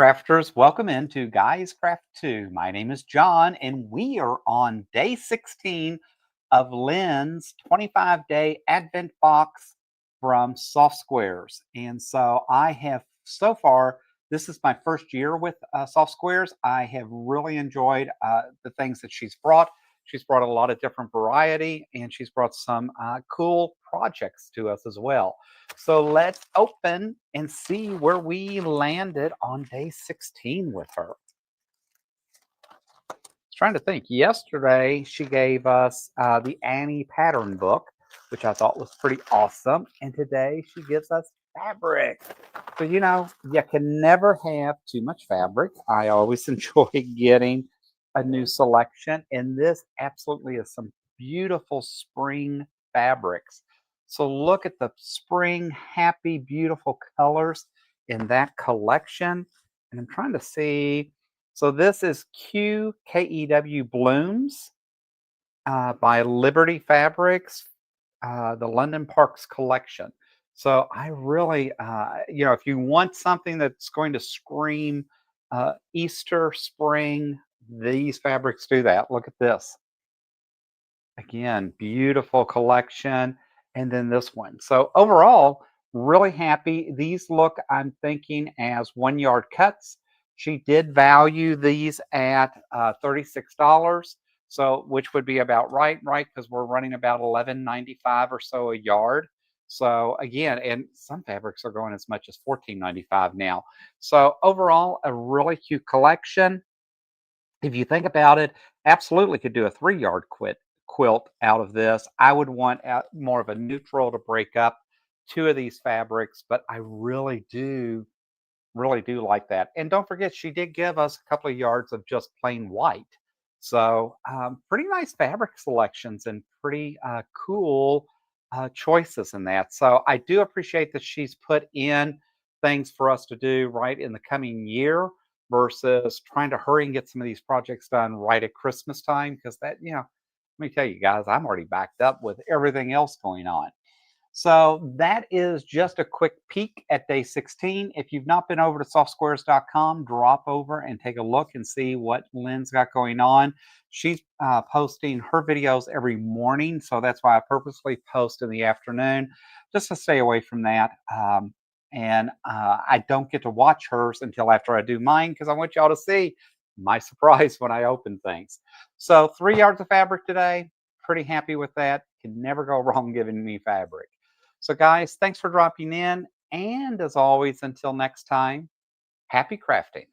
Crafters, welcome into Guys Craft 2. My name is John, and we are on day 16 of Lynne's 25-day Advent box from Soft Squares. And so I have so far, this is my first year with Soft Squares. I have really enjoyed the things that she's brought. She's brought a lot of different variety, and she's brought some cool projects to us as well. So let's open and see where we landed on day 16 with her. I was trying to think. Yesterday, she gave us the Annie pattern book, which I thought was pretty awesome. And today, she gives us fabric. So, you can never have too much fabric. I always enjoy getting a new selection. And this absolutely is some beautiful spring fabrics. So look at the spring, happy, beautiful colors in that collection. And I'm trying to see. So this is QKEW Blooms by Liberty Fabrics, the London Parks collection. So I really, if you want something that's going to scream Easter, spring, these fabrics do that. Look at this. Again, beautiful collection. And then this one. So overall, really happy. These look, I'm thinking, as 1 yard cuts. She did value these at $36. So which would be about right? Because we're running about $11.95 or so a yard. So again, and some fabrics are going as much as $14.95 now. So overall, a really cute collection. If you think about it, absolutely could do a 3 yard quilt out of this. I would want more of a neutral to break up two of these fabrics, but I really do like that. And don't forget, she did give us a couple of yards of just plain white. So pretty nice fabric selections and pretty cool choices in that. So I do appreciate that she's put in things for us to do right in the coming year versus trying to hurry and get some of these projects done right at Christmas time. Because let me tell you guys, I'm already backed up with everything else going on. So that is just a quick peek at day 16. If you've not been over to softsquares.com, drop over and take a look and see what Lynne's got going on. She's posting her videos every morning, so that's why I purposely post in the afternoon, just to stay away from that. And I don't get to watch hers until after I do mine because I want y'all to see my surprise when I open things. So 3 yards of fabric today. Pretty happy with that. Can never go wrong giving me fabric. So, guys, thanks for dropping in. And as always, until next time, happy crafting.